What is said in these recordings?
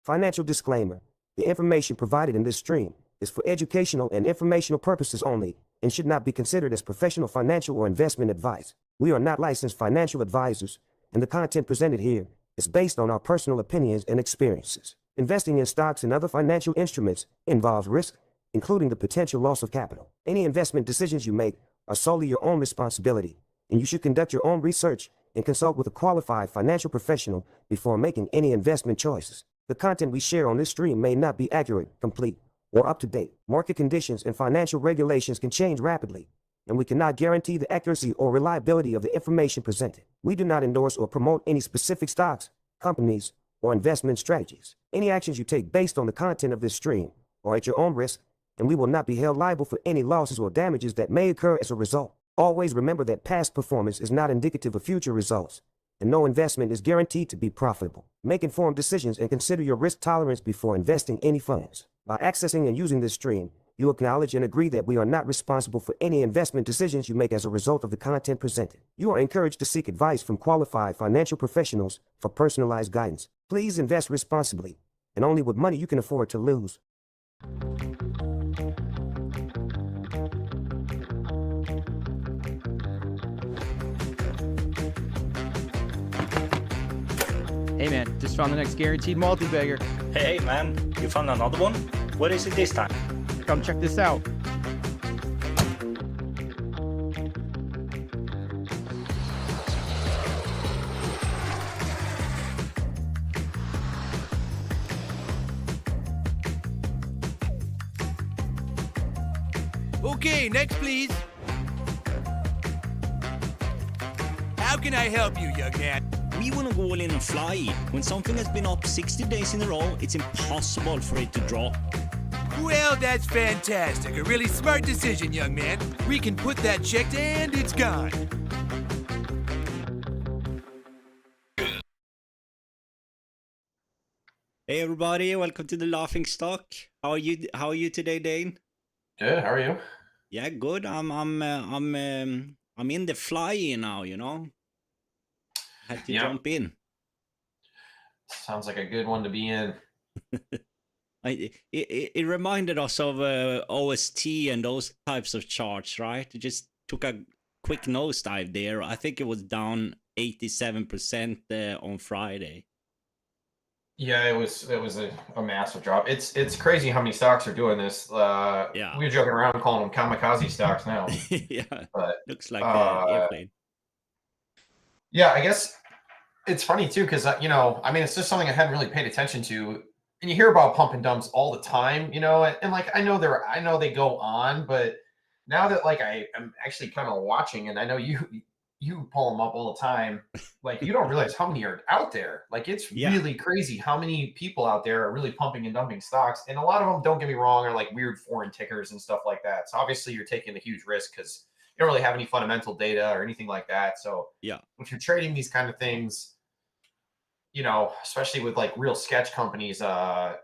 Financial disclaimer. The information provided in this stream is for educational and informational purposes only and should not be considered as professional financial or investment advice. We are not licensed financial advisors, and the content presented here is based on our personal opinions and experiences. Investing in stocks and other financial instruments involves risk, including the potential loss of capital. Any investment decisions you make are solely your own responsibility, and you should conduct your own research and consult with a qualified financial professional before making any investment choices. The content we share on this stream may not be accurate, complete, or up to date. Market conditions and financial regulations can change rapidly, and we cannot guarantee the accuracy or reliability of the information presented. We do not endorse or promote any specific stocks, companies, or investment strategies. Any actions you take based on the content of this stream are at your own risk, and we will not be held liable for any losses or damages that may occur as a result. Always remember that past performance is not indicative of future results, and no investment is guaranteed to be profitable. Make informed decisions and consider your risk tolerance before investing any funds. By accessing and using this stream, you acknowledge and agree that we are not responsible for any investment decisions you make as a result of the content presented. You are encouraged to seek advice from qualified financial professionals for personalized guidance. Please invest responsibly, and only with money you can afford to lose. Hey man, just found the next guaranteed multi-bagger. Hey man, you found another one? What is it this time? Come check this out. Okay, next please. How can I help you, young man? We want to go all in on FLYE. When something has been up 60 days in a row, it's impossible for it to drop. Well, that's fantastic. A really smart decision, young man. We can put that checked and it's gone. Hey everybody, welcome to the Laughing Stock. How are you today, Dane? Good. How are you? Yeah, good. I'm in the FLYE now, you know. Had to jump in. Sounds like a good one to be in. It reminded us of OST and those types of charts, right? It just took a quick nosedive there. I think it was down 87% on Friday. Yeah, it was a massive drop. It's crazy how many stocks are doing this. Yeah, we were joking around calling them kamikaze stocks now. Yeah, but looks like an airplane. Yeah, I guess it's funny too because I mean, it's just something I hadn't really paid attention to. And you hear about pump and dumps all the time, and like I know they go on, but now that like I am actually kind of watching, and I know you pull them up all the time, like you don't realize how many are out there. Like it's really crazy how many people out there are really pumping and dumping stocks, and a lot of them, don't get me wrong, are like weird foreign tickers and stuff like that. So obviously you're taking a huge risk because you don't really have any fundamental data or anything like that. So if you're trading these kind of things, especially with like real sketch companies, I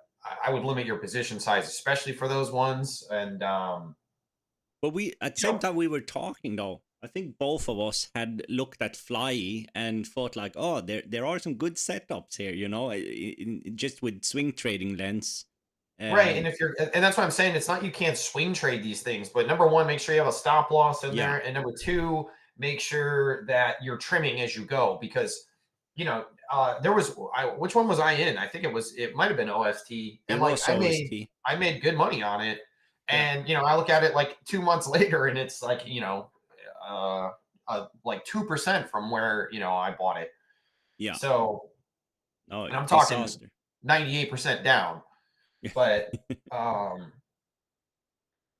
would limit your position size, especially for those ones. And but at the same time we were talking though, I think both of us had looked at FLYE and thought like, oh, there are some good setups here, just with swing trading lens. Right, and that's what I'm saying. It's not you can't swing trade these things, but number one, make sure you have a stop loss in there, and number two, make sure that you're trimming as you go because there was which one was I in? I think it might have been OST, and like I made good money on it, and I look at it like 2 months later, and it's like like 2% from where I bought it. Yeah. So, and I'm talking 98% down. But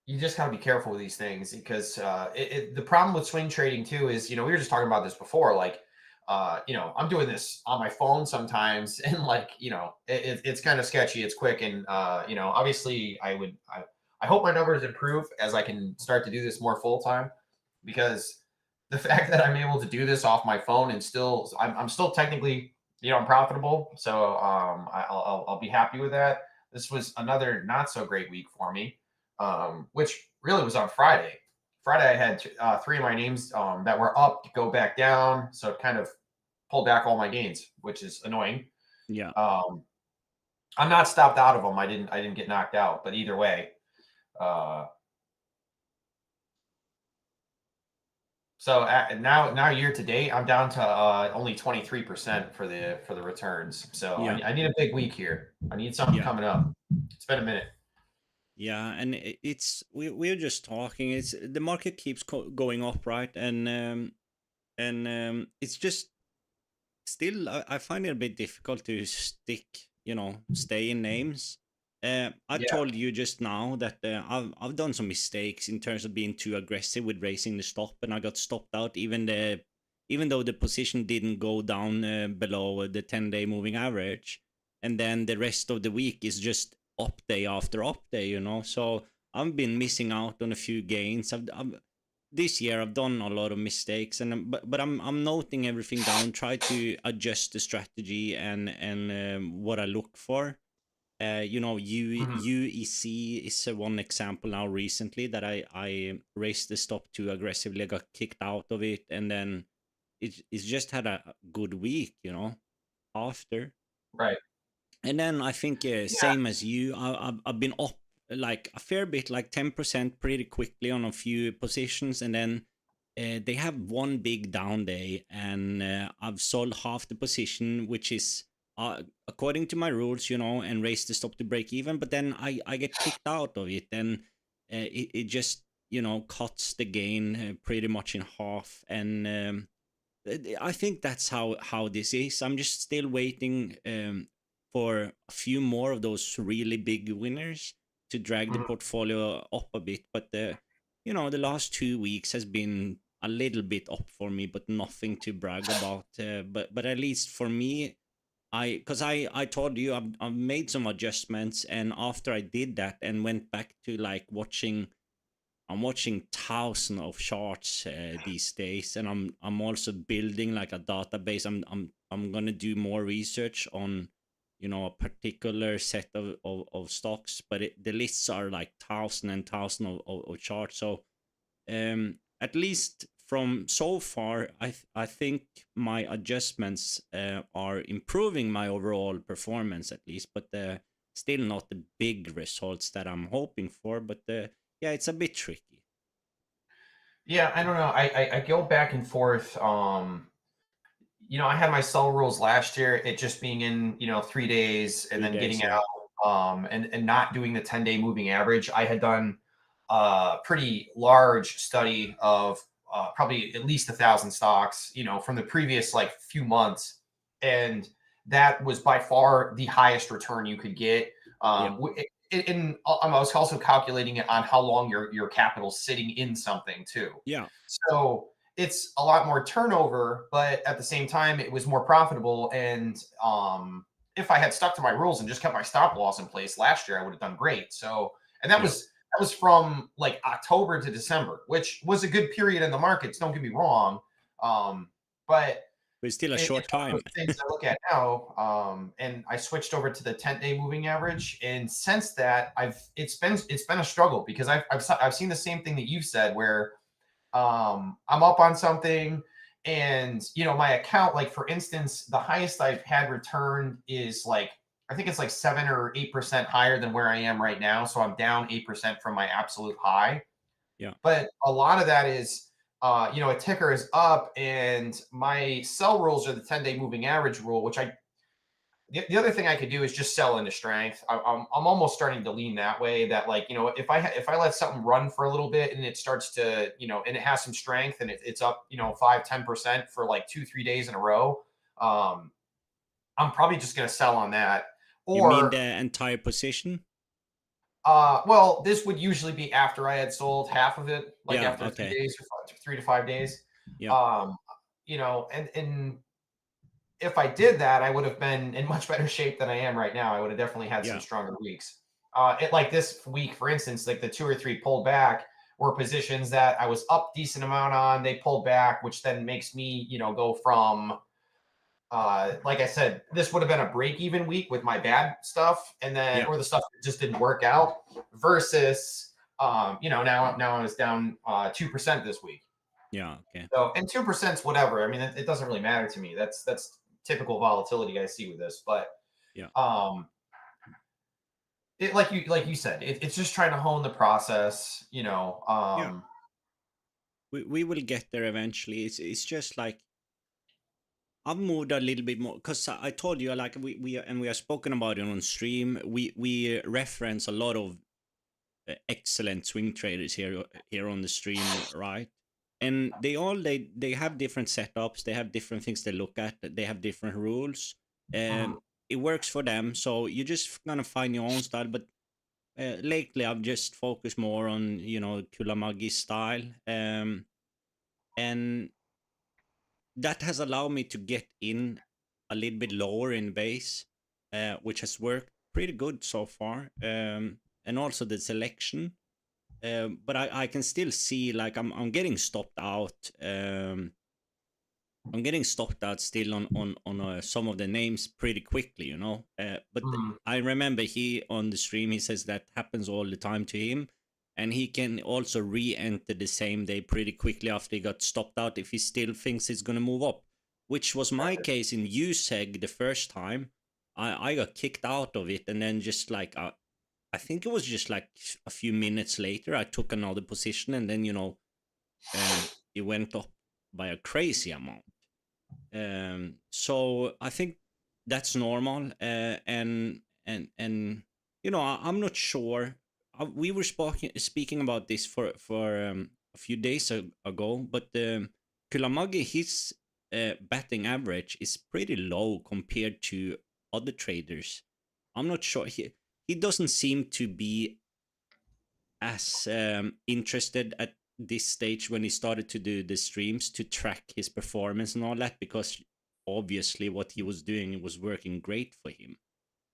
you just gotta be careful with these things because the problem with swing trading too is we were just talking about this before. Like I'm doing this on my phone sometimes, and like it's kind of sketchy. It's quick, and obviously I hope my numbers improve as I can start to do this more full time, because the fact that I'm able to do this off my phone and I'm still technically I'm profitable, so I'll be happy with that. This was another not so great week for me, which really was on Friday. Friday, I had 3 of my names that were up to go back down, so it kind of pulled back all my gains, which is annoying. Yeah. I'm not stopped out of them. I didn't get knocked out, but either way. Uh, so now year to date, I'm down to only 23% for the returns. So Yeah, I need a big week here. I need something yeah, coming up. It's been a minute. yeah. And it's we're just talking. It's the market keeps going up, right? And it's just still I find it a bit difficult to stick, stay in names. I Yeah. told you just now that I've done some mistakes in terms of being too aggressive with raising the stop, and I got stopped out even though the position didn't go down below the 10-day moving average, and then the rest of the week is just up day after up day. So I've been missing out on a few gains. I've this year I've done a lot of mistakes, and but I'm noting everything down, try to adjust the strategy and what I look for. Mhm. UEC is one example now recently that I raised the stop too aggressively, I got kicked out of it, and then it's just had a good week, after. Right. And then I think Yeah. same as you, I've been up like a fair bit, like 10% pretty quickly on a few positions, and then they have one big down day, and I've sold half the position, which is according to my rules, and raised the stop to break even. But then I get kicked out of it, and it just cuts the gain pretty much in half, and I think that's how this is. I'm just still waiting for a few more of those really big winners to drag the Mhm. portfolio up a bit. But the last 2 weeks has been a little bit up for me, but nothing to brag about. But at least for me, because I told you I've made some adjustments, and after I did that and went back to like I'm watching thousands of charts these days, and I'm also building like a database. I'm gonna do more research on a particular set of stocks, but the lists are like thousand and thousand of charts. So at least from so far, I think my adjustments are improving my overall performance at least, but still not the big results that I'm hoping for. But yeah, it's a bit tricky. Yeah, I don't know. I go back and forth. I had my sell rules last year, it just being in, 3 days and Three then days, getting yeah. out, and not doing the 10-day moving average. I had done a pretty large study of probably at least 1,000 stocks, from the previous like few months. And that was by far the highest return you could get. Yeah. I was also calculating it on how long your capital's sitting in something too. Yeah. So it's a lot more turnover, but at the same time, it was more profitable. And if I had stuck to my rules and just kept my stop loss in place last year, I would have done great. So, and Yeah. that was from like October to December, which was a good period in the markets. Don't get me wrong, but But it's still a it's short one of time. those things I look at now. And I switched over to the 10-day moving average, and since that, it's been a struggle because I've seen the same thing that you've said where I'm up on something, and my account, like for instance, the highest I've had returned is like, I think it's like 7 or 8% higher than where I am right now. So I'm down 8% from my absolute high. Yeah. But a lot of that is a ticker is up, and my sell rules are the 10-day moving average rule, which the other thing I could do is just sell into strength. I'm almost starting to lean that way. That like if I let something run for a little bit and it starts to and it has some strength and it's up 5-10% for like 2-3 days in a row, I'm probably just gonna sell on that. You mean Or the entire position? well, this would usually be after I had sold half of it, like Yeah. after three Okay. days or 3 to 5 days. Yeah. Um, and if I did that, I would have been in much better shape than I am right now. I would have definitely had some Yeah. stronger weeks. Like this week, for instance, like the 2 or 3 pulled back were positions that I was up decent amount on. They pulled back, which then makes me, go from, like I said, this would have been a break even week with my bad stuff, and then Yeah. or the stuff that just didn't work out. Versus, now I was down 2% this week. Yeah. Okay. So, and 2% is whatever. I mean, it doesn't really matter to me. That's typical volatility I see with this. But Yeah. um, like you said, it's just trying to hone the process, you know. Yeah. We will get there eventually. It's just like I've moved a little bit more because I told you like we have spoken about it on stream. We reference a lot of excellent swing traders here on the stream, right? And they have different setups. They have different things they look at. They have different rules. Mhm. It works for them. So you're just gonna find your own style. But lately, I've just focused more on Kulamagi style. And that has allowed me to get in a little bit lower in base, which has worked pretty good so far. And also the selection. But I can still see like I'm getting stopped out. I'm getting stopped out still on some of the names pretty quickly, you know. But Mhm. I remember he on the stream he says that happens all the time to him, and he can also re-enter the same day pretty quickly after he got stopped out if he still thinks he's gonna move up, which was my case in USEG the first time. I got kicked out of it, and then just like I think it was just like a few minutes later I took another position, and then it went up by a crazy amount. So I think that's normal, and I'm not sure. We were speaking about this for a few days ago, but Kulamagi, his batting average is pretty low compared to other traders. I'm not sure he doesn't seem to be as interested at this stage when he started to do the streams to track his performance and all that, because obviously what he was doing was working great for him.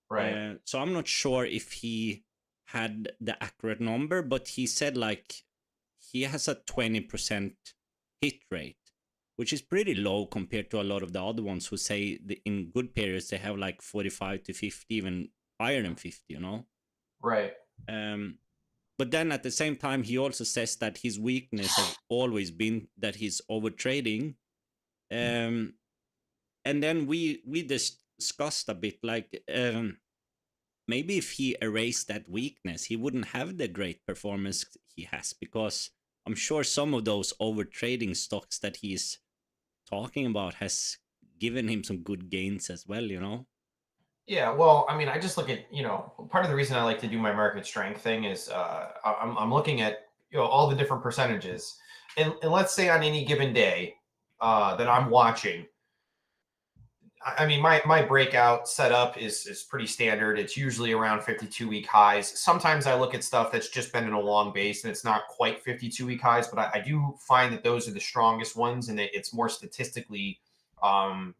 Right. So I'm not sure if he had the accurate number, but he said like he has a 20% hit rate, which is pretty low compared to a lot of the other ones who say in good periods they have like 45 to 50, even higher than 50, you know. Right. But then at the same time, he also says that his weakness has always been that he's over trading. And then we discussed a bit like maybe if he erased that weakness, he wouldn't have the great performance he has, because I'm sure some of those over trading stocks that he's talking about has given him some good gains as well, you know. Yeah, well, I mean, I just look at, part of the reason I like to do my market strength thing is I'm looking at, all the different percentages. And let's say on any given day that I'm watching, I mean, my breakout setup is pretty standard. It's usually around 52-week highs. Sometimes I look at stuff that's just been in a long base and it's not quite 52-week highs, but I do find that those are the strongest ones, and it's more statistically um,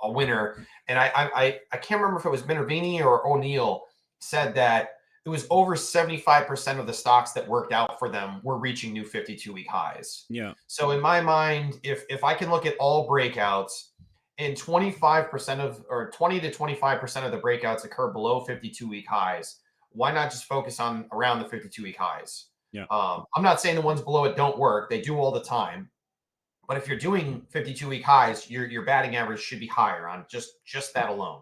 a winner. And I can't remember if it was Minervini or O'Neill said that it was over 75% of the stocks that worked out for them were reaching new 52-week highs. Yeah. So in my mind, if I can look at all breakouts, and 25% of, or 20 to 25% of the breakouts occur below 52-week highs, why not just focus on around the 52-week highs? Yeah. I'm not saying the ones below it don't work. They do all the time. But if you're doing 52-week highs, your batting average should be higher on just that alone.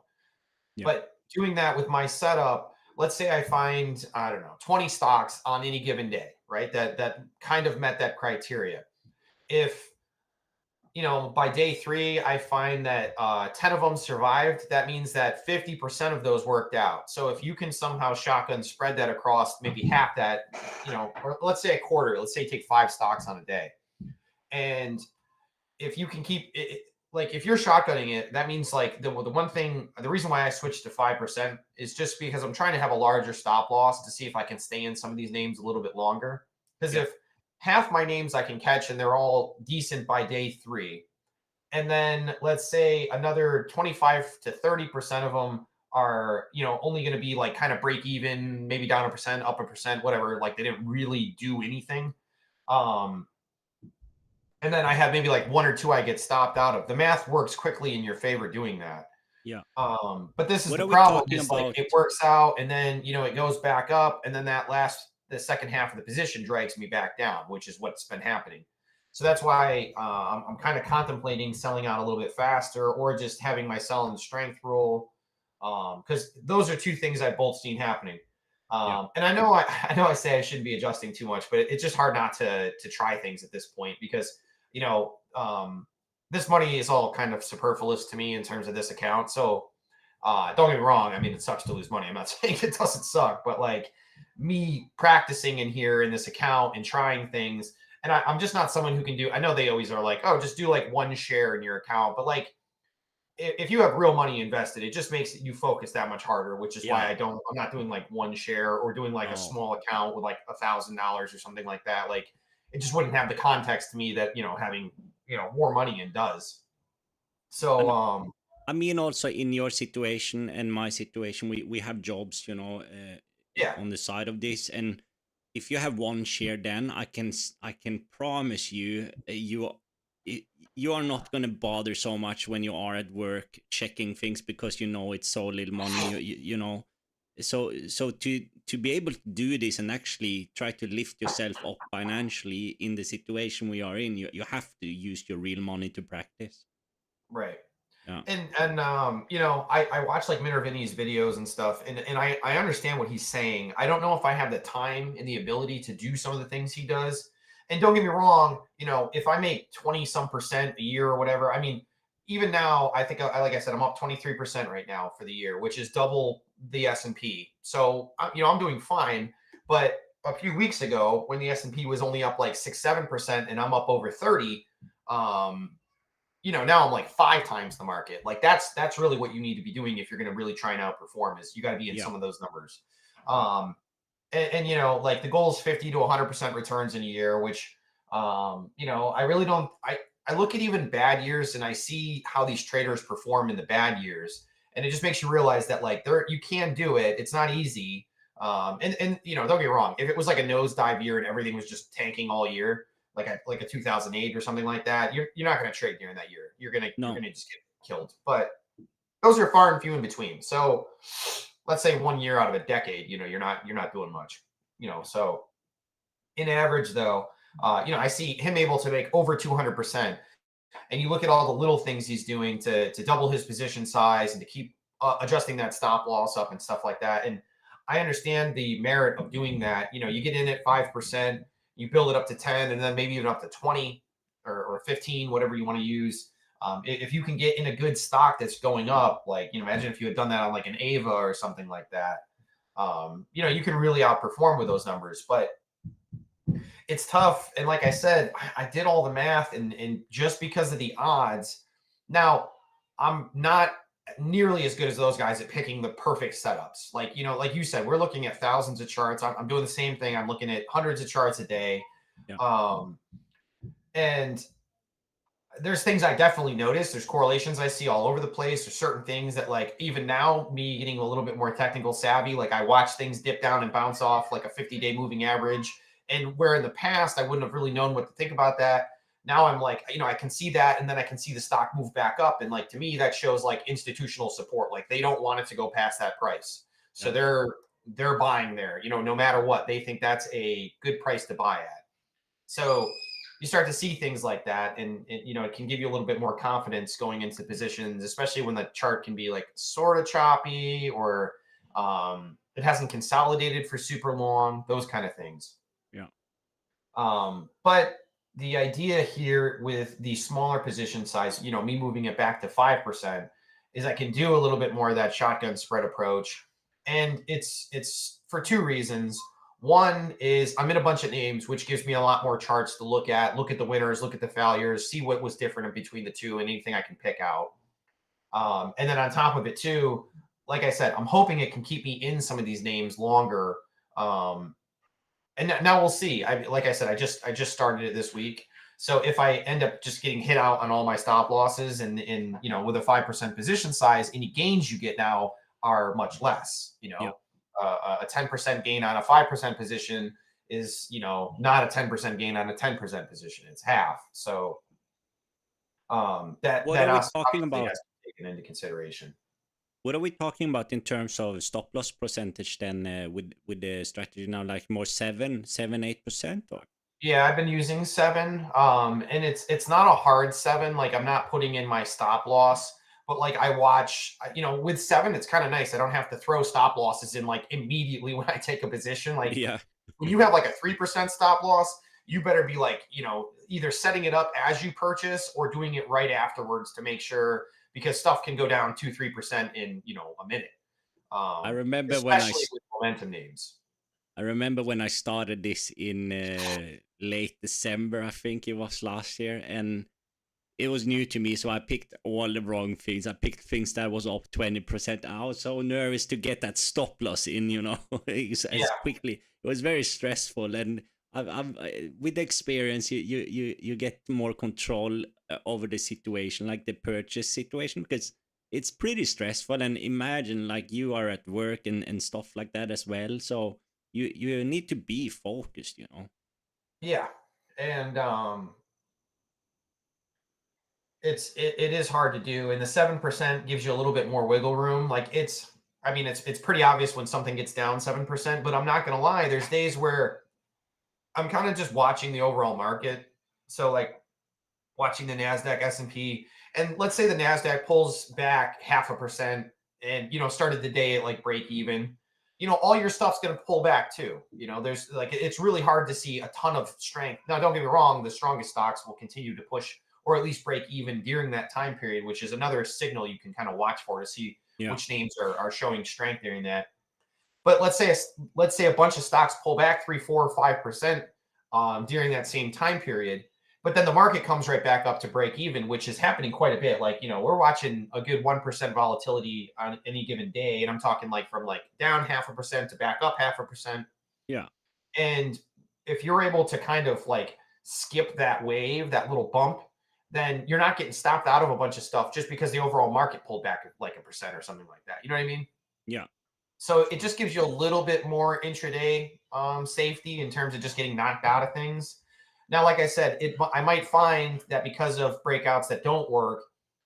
Yeah. But doing that with my setup, let's say I find, I don't know, 20 stocks on any given day, right? That kind of met that criteria. If by day 3, I find that 10 of them survived. That means that 50% of those worked out. So if you can somehow shotgun spread that across maybe half that, or let's say a quarter, let's say take 5 stocks on a day. And if you can keep it, like if you're shotgunning it, that means like the one thing, the reason why I switched to 5% is just because I'm trying to have a larger stop loss to see if I can stay in some of these names a little bit longer. Because if half my names I can catch and they're all decent by day 3, and then let's say another 25 to 30% of them are, only going to be like kind of break even, maybe down 1%, up 1%, whatever. Like they didn't really do anything. And then I have maybe like 1 or 2 I get stopped out of. The math works quickly in your favor doing that. Yeah. But this is What the are we problem talking is like about? it works out and then, it goes back up, and then the second half of the position drags me back down, which is what's been happening. So that's why I'm kind of contemplating selling out a little bit faster, or just having my sell in the strength rule. Because those are 2 things I've both seen happening. Yeah. And I know I know I say I shouldn't be adjusting too much, but it's just hard not to try things at this point because you know this money is all kind of superfluous to me in terms of this account. So don't get me wrong. I mean, it sucks to lose money. I'm not saying it doesn't suck, but like me practicing in here in this account and trying things, and I'm just not someone who can do. I know they always are like, oh, just do like one share in your account, but like if you have real money invested, it just makes you focus that much harder, which is why Yeah. I'm not doing like one share or doing like a No. small account with like $1,000 or something like that. Like it just wouldn't have the context to me that, having, more money in does. So, And I mean, also in your situation and my situation, we have jobs, yeah, on the side of this, and if you have one share, then I can promise you, you are not going to bother so much when you are at work checking things because it's so little money. So to be able to do this and actually try to lift yourself up financially in the situation we are in, you have to use your real money to practice. right. Yeah. And I watch like Minervini's videos and stuff, and I understand what he's saying. I don't know if I have the time and the ability to do some of the things he does. And don't get me wrong, if I make 20 some percent a year or whatever, I mean, even now, I think like I said, I'm up 23% right now for the year, which is double the S&P. So, I'm doing fine. But a few weeks ago, when the S&P was only up like 6-7%, and I'm up over 30, now I'm like 5 times the market. Like that's really what you need to be doing if you're going to really try and outperform is you got to be in Yeah. some of those numbers. And like the goal is 50 to 100% returns in a year, which, I really don't, I look at even bad years and I see how these traders perform in the bad years. And it just makes you realize that like you can do it. It's not easy. And don't get me wrong. If it was like a nosedive year and everything was just tanking all year, like a 2008 or something like that, you're not going to trade during that year. You're No. going to just get killed. But those are far and few in between. So let's say 1 year out of a decade, you're not doing much. So in average though, I see him able to make over 200%. And you look at all the little things he's doing to double his position size and to keep adjusting that stop loss up and stuff like that. And I understand the merit of doing that. You get in at 5%, you build it up to 10, and then maybe even up to 20 or 15, whatever you want to use. If you can get in a good stock that's going up, like, imagine if you had done that on like an Ava or something like that, you can really outperform with those numbers. But it's tough. And like I said, I did all the math and just because of the odds, now I'm not nearly as good as those guys at picking the perfect setups. Like, like you said, we're looking at thousands of charts. I'm doing the same thing. I'm looking at hundreds of charts a day. Yeah. And there's things I definitely notice. There's correlations I see all over the place. There's certain things that like, even now me getting a little bit more technical savvy, like I watch things dip down and bounce off like a 50-day moving average. And where in the past I wouldn't have really known what to think about that. Now I'm like, I can see that, and then I can see the stock move back up. And like, to me, that shows like institutional support. Like they don't want it to go past that price. So they're buying there, no matter what. They think that's a good price to buy at. So you start to see things like that, and it can give you a little bit more confidence going into positions, especially when the chart can be like sort of choppy or it hasn't consolidated for super long, those kind of things. Yeah. But the idea here with the smaller position size, me moving it back to 5%, is I can do a little bit more of that shotgun spread approach. And it's for 2 reasons. One is I'm in a bunch of names, which gives me a lot more charts to look at the winners, look at the failures, see what was different between the two, and anything I can pick out. And then on top of it too, like I said, I'm hoping it can keep me in some of these names longer. And now we'll see. Like I said, I just started it this week. So if I end up just getting hit out on all my stop losses and with a 5% position size, any gains you get now are much less. A 10% gain on a 5% position is, not a 10% gain on a 10% position. It's half. So that What are we talking obviously about? has to be taken into consideration. What are we talking about in terms of stop loss percentage then with the strategy now, like more 7-8%? Or? Yeah, I've been using 7. And it's not a hard 7. Like I'm not putting in my stop loss, but like I watch, with 7, it's kind of nice. I don't have to throw stop losses in like immediately when I take a position. Like Yeah. when you have like a 3% stop loss, you better be like, either setting it up as you purchase or doing it right afterwards to make sure, because stuff can go down 2-3% in, a minute. I remember when Especially with momentum names. I remember when I started this in late December, I think it was last year, and it was new to me, so I picked all the wrong things. I picked things that was up 20%. I was so nervous to get that stop loss in, as quickly. It was very stressful, and with the experience, you get more control over the situation, like the purchase situation, because it's pretty stressful. And imagine like you are at work and stuff like that as well. So you need to be focused. Yeah. And it is hard to do, and the 7% gives you a little bit more wiggle room. Like it's pretty obvious when something gets down 7%, but I'm not gonna lie, there's days where I'm kind of just watching the overall market. So like watching the NASDAQ, S&P, and let's say the NASDAQ pulls back 0.5% and started the day at like break even. All your stuff's going to pull back too. There's like, it's really hard to see a ton of strength. Now, don't get me wrong, the strongest stocks will continue to push or at least break even during that time period, which is another signal you can kind of watch for to see which names are showing strength during that. But let's say a bunch of stocks pull back 3, 4, or 5% during that same time period, but then the market comes right back up to break even, which is happening quite a bit. Like, we're watching a good 1% volatility on any given day, and I'm talking like from like down 0.5% to back up 0.5%. Yeah. And if you're able to kind of like skip that wave, that little bump, then you're not getting stopped out of a bunch of stuff just because the overall market pulled back like 1% or something like that. You know what I mean? Yeah. So it just gives you a little bit more intraday safety in terms of just getting knocked out of things. Now, like I said, I might find that because of breakouts that don't work,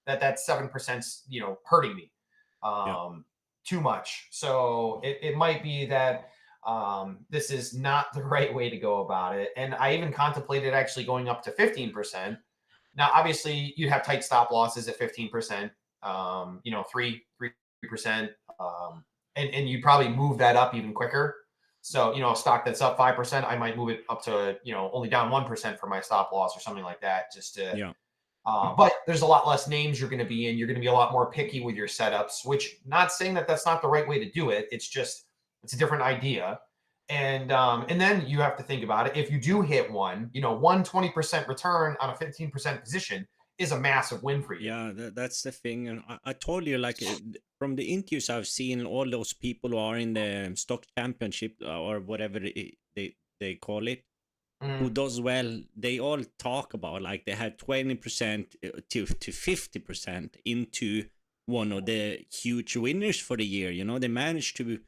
that 7%'s, hurting me too much. So it might be that this is not the right way to go about it. And I even contemplated actually going up to 15%. Now, obviously, you have tight stop losses at 15%, 3%. And you probably move that up even quicker. So, a stock that's up 5%, I might move it up to, only down 1% for my stop loss or something like that, just to, but there's a lot less names you're going to be in. You're going to be a lot more picky with your setups, which not saying that that's not the right way to do it. It's just, it's a different idea. And then you have to think about it. If you do hit one 20% return on a 15% position is a massive win for you. Yeah, that's the thing. And I told you, like, from the interviews I've seen, all those people who are in the stock championship or whatever they call it, who does well, they all talk about like they had 20% to 50% into one of the huge winners for the year. They managed to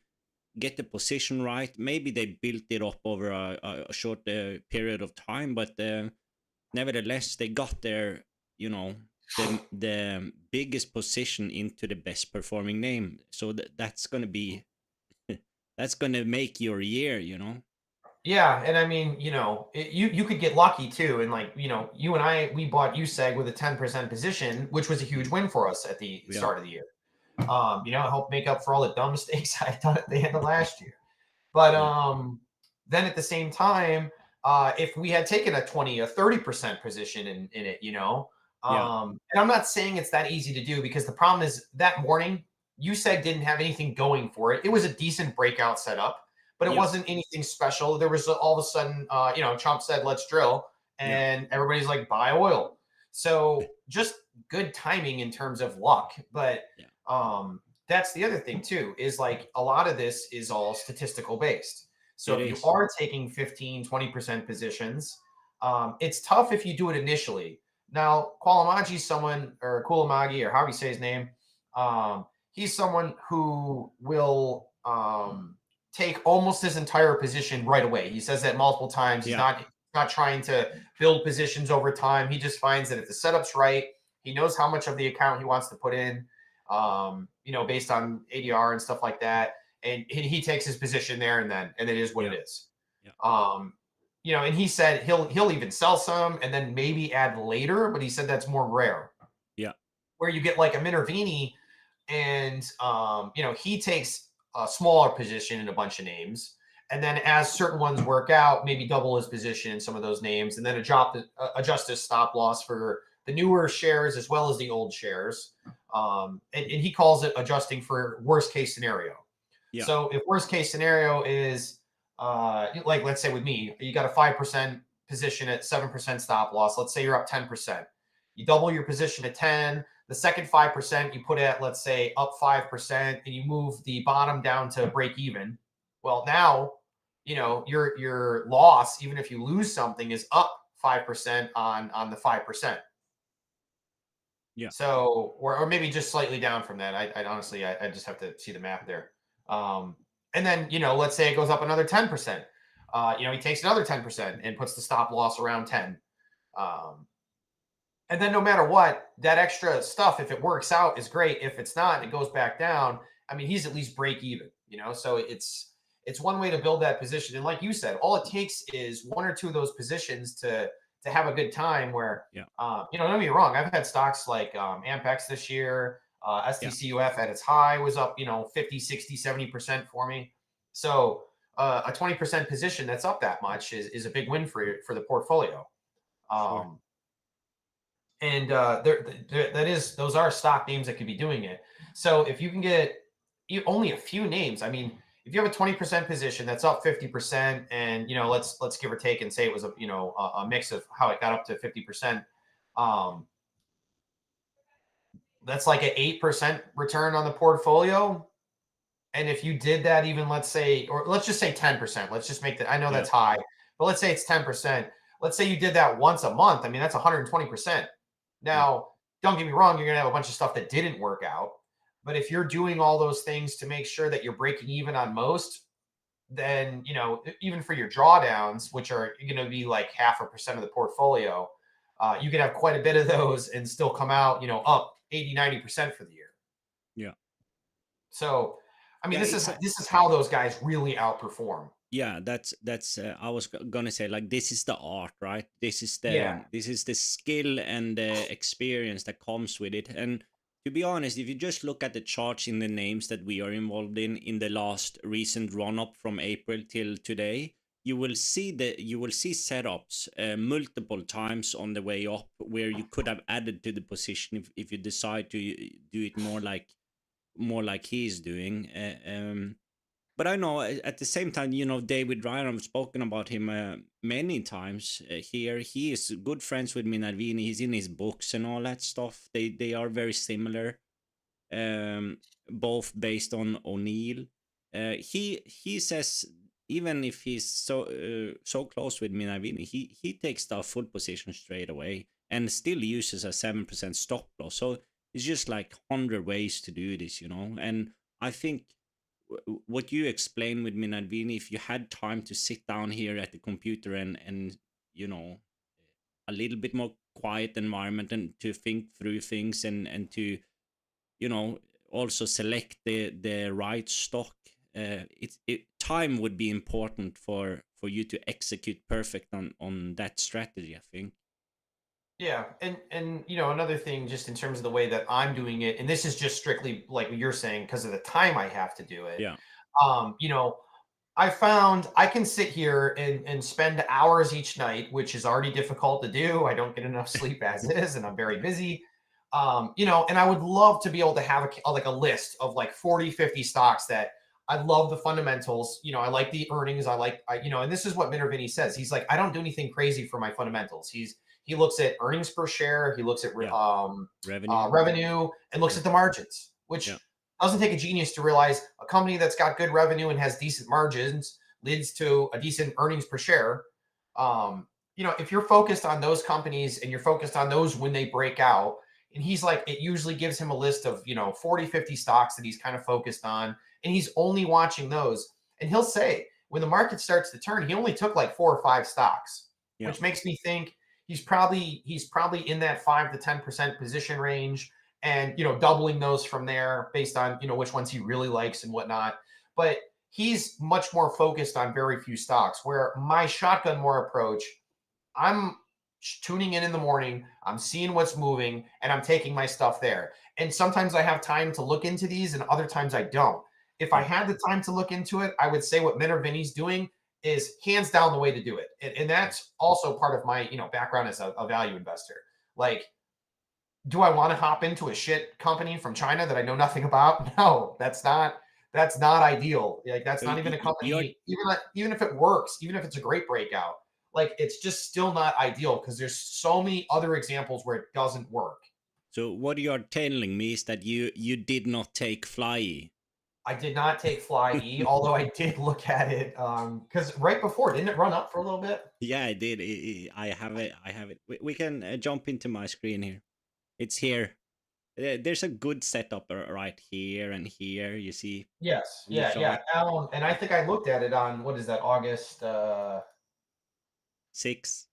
get the position right. Maybe they built it up over a short period of time, but nevertheless, they got their, the biggest position into the best performing name. So that's going to be, that's going to make your year, Yeah. And I mean, you could get lucky too. And like, you and I, we bought USEG with a 10% position, which was a huge win for us at the start of the year. It helped make up for all the dumb mistakes I had done at the end of last year. But then at the same time, if we had taken a 20 or 30% position in it, and I'm not saying it's that easy to do, because the problem is that morning, USEG didn't have anything going for it. It was a decent breakout setup, but it wasn't anything special. There was all of a sudden, Trump said, let's drill. And everybody's like, buy oil. So just good timing in terms of luck. But that's the other thing too, is like a lot of this is all statistical based. So if you are taking 15, 20% positions, it's tough if you do it initially. Now, Kulamagi, or however you say his name, he's someone who will take almost his entire position right away. He says that multiple times. He's not trying to build positions over time. He just finds that if the setup's right, he knows how much of the account he wants to put in, based on ADR and stuff like that. And he takes his position there and it is what it is. And he said he'll even sell some and then maybe add later, but he said that's more rare. where you get like a Minervini and, you know, he takes a smaller position in a bunch of names. And then as certain ones work out, maybe double his position in some of those names and then adjust his stop loss for the newer shares as well as the old shares. And he calls it adjusting for worst case scenario. Yeah. So if worst case scenario is like, let's say with me, you got a 5% position at 7% stop loss. Let's say you're up 10%. You double your position to 10. The second 5% you put at, let's say, up 5%, and you move the bottom down to break even. Well, now, you know, your loss, even if you lose something, is up 5% on the 5%. Yeah. So, or maybe just slightly down from that. I honestly, I just have to see the math there. And then, you know, let's say it goes up another 10%. You know, he takes another 10% and puts the stop loss around 10. And then no matter what, that extra stuff, if it works out, is great. If it's not, it goes back down. I mean, he's at least break even, you know? So it's one way to build that position. And like you said, all it takes is one or two of those positions to have a good time where, you know, don't get me wrong. I've had stocks like Ampex this year, STCUF at its high was up, you know, 50, 60, 70% for me. So a 20% position that's up that much is a big win for the portfolio. Sure. And those are stock names that could be doing it. So if you can get only a few names, I mean, if you have a 20% position that's up 50%, and you know, let's give or take and say it was a mix of how it got up to 50%. That's like an 8% return on the portfolio. And if you did that, even let's say, or let's just say 10%, let's just make that. I know that's high, but let's say it's 10%. Let's say you did that once a month. I mean, that's 120%. Now, don't get me wrong, you're going to have a bunch of stuff that didn't work out. But if you're doing all those things to make sure that you're breaking even on most, then, you know, even for your drawdowns, which are going to be like 0.5% of the portfolio, you can have quite a bit of those and still come out, you know, up 80, 90% for the year. Yeah. So, I mean, this is how those guys really outperform. Yeah, that's I was gonna say, like, this is the art, right? This is the skill and the experience that comes with it. And to be honest, if you just look at the charts in the names that we are involved in the last recent run up from April till today, you will see setups multiple times on the way up where you could have added to the position if you decide to do it more like he's doing. But I know at the same time, you know, David Ryan, I've spoken about him many times here. He is good friends with Minervini. He's in his books and all that stuff. They are very similar, both based on O'Neill. He says even if he's so close with Minervini, he takes the full position straight away and still uses a 7% stop loss. So it's just like 100 ways to do this, you know. And I think what you explained with Minervini, if you had time to sit down here at the computer and you know, a little bit more quiet environment and to think through things and to, you know, also select the right stock, time would be important for you to execute perfect on that strategy, I think. Yeah, and you know, another thing, just in terms of the way that I'm doing it, and this is just strictly like what you're saying because of the time I have to do it. Yeah. You know, I found I can sit here and spend hours each night, which is already difficult to do. I don't get enough sleep as is, and I'm very busy. You know, and I would love to be able to have a list of like 40, 50 stocks that I love the fundamentals. You know, I like the earnings. You know, and this is what Minervini says. He's like, I don't do anything crazy for my fundamentals. He looks at earnings per share. He looks at revenue and looks at the margins, which doesn't take a genius to realize a company that's got good revenue and has decent margins leads to a decent earnings per share. You know, if you're focused on those companies and you're focused on those when they break out, and he's like, it usually gives him a list of, you know, 40, 50 stocks that he's kind of focused on, and he's only watching those. And he'll say, when the market starts to turn, he only took like 4 or 5 stocks, which makes me think he's probably in that 5 to 10% position range, and, you know, doubling those from there based on, you know, which ones he really likes and whatnot. But he's much more focused on very few stocks, where my shotgun more approach, I'm tuning in the morning. I'm seeing what's moving, and I'm taking my stuff there. And sometimes I have time to look into these, and other times I don't. If I had the time to look into it, I would say what Min or Vinny's doing is hands down the way to do it. And that's also part of my, background as a value investor. Like, do I want to hop into a shit company from China that I know nothing about? No, that's not ideal. Like, that's not even a company, even if it works, even if it's a great breakout, like, it's just still not ideal because there's so many other examples where it doesn't work. So what you're telling me is that you did not take FLYE. I did not take FLYE, although I did look at it because right before, didn't it run up for a little bit? Yeah, I did. I have it. We can jump into my screen here. It's here. There's a good setup right here and here. You see. Yes. Yeah. And I think I looked at it on, what is that, August 6th.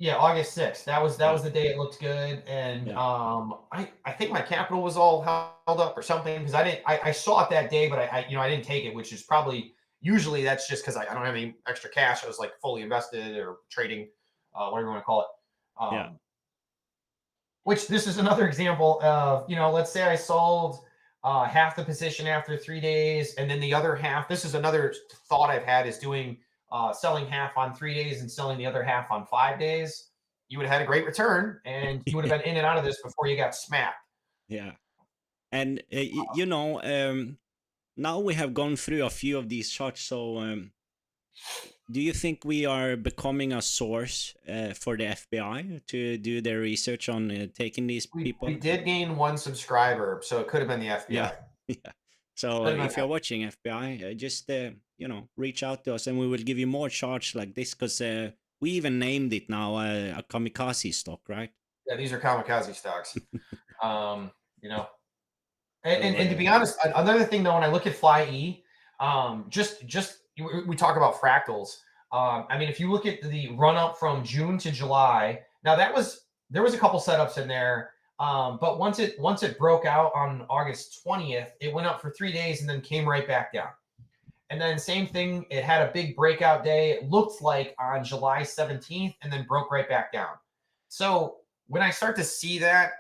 Yeah, August 6th. That was the day it looked good, and I think my capital was all held up or something because I saw it that day, but I didn't take it, which is probably usually that's just because I don't have any extra cash. I was like fully invested or trading, whatever you want to call it. Which this is another example of, let's say I sold half the position after 3 days, and then the other half. This is another thought I've had is doing. Selling half on 3 days and selling the other half on 5 days, you would have had a great return, and you would have been in and out of this before you got smacked. Yeah, and now we have gone through a few of these charts. So, do you think we are becoming a source for the FBI to do their research on taking these people? We did gain one subscriber, so it could have been the FBI. Yeah. So if you're watching FBI, just reach out to us, and we will give you more charts like this because we even named it now a kamikaze stock, right? Yeah, these are kamikaze stocks. And to be honest, another thing though, when I look at FLYE, we talk about fractals. I mean, if you look at the run up from June to July, now there was a couple setups in there. But once it broke out on August 20th, it went up for 3 days and then came right back down. And then same thing, it had a big breakout day. It looked like on July 17th and then broke right back down. So when I start to see that,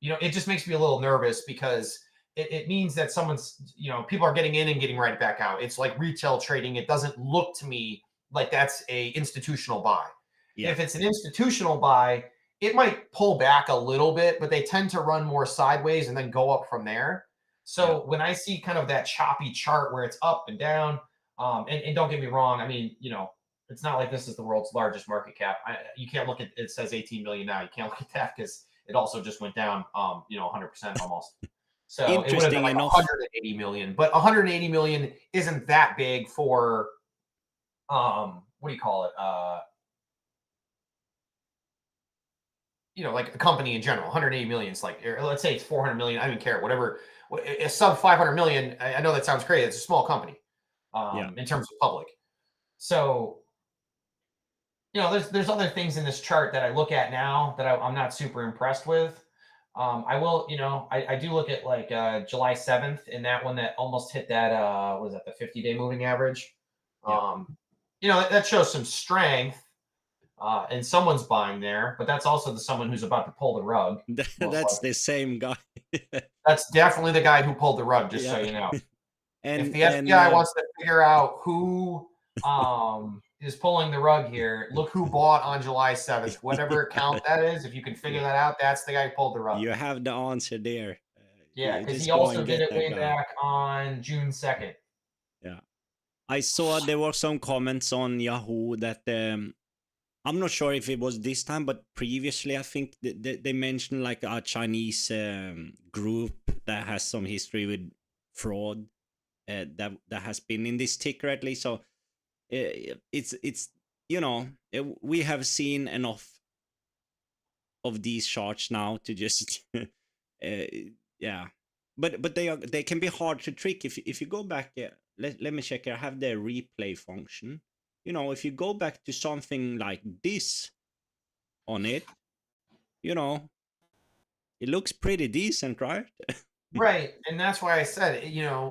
it just makes me a little nervous because it means that someone's, people are getting in and getting right back out. It's like retail trading. It doesn't look to me like that's a institutional buy. Yeah. If it's an institutional buy, it might pull back a little bit, but they tend to run more sideways and then go up from there. So when I see kind of that choppy chart where it's up and down, and don't get me wrong, I mean, it's not like this is the world's largest market cap. You can't look at it says 18 million now. You can't look at that because it also just went down, 100% almost. So it would have been like 180 million, but 180 million isn't that big for, what do you call it? Like a company in general. 180 million is like, let's say it's 400 million. I don't even care. Whatever. A sub 500 million. I know that sounds crazy. It's a small company in terms of public. So, there's other things in this chart that I look at now that I'm not super impressed with. I will, I do look at like July 7th in that one that almost hit that, was that the 50-day moving average? That shows some strength. And someone's buying there, but that's also someone who's about to pull the rug. That's the same guy. That's definitely the guy who pulled the rug, just so you know. And if the FBI wants to figure out who is pulling the rug here, look who bought on July 7th. Whatever account that is, if you can figure that out, that's the guy who pulled the rug. You have the answer there. Yeah, because he also did it way back on June 2nd. Yeah. I saw there were some comments on Yahoo that I'm not sure if it was this time, but previously I think they mentioned like a Chinese group that has some history with fraud that has been in this ticker at least. So it's we have seen enough of these charts now to just but they can be hard to trick if you go back. Let me check here. I have the replay function. If you go back to something like this on it, it looks pretty decent, right? Right. And that's why I said,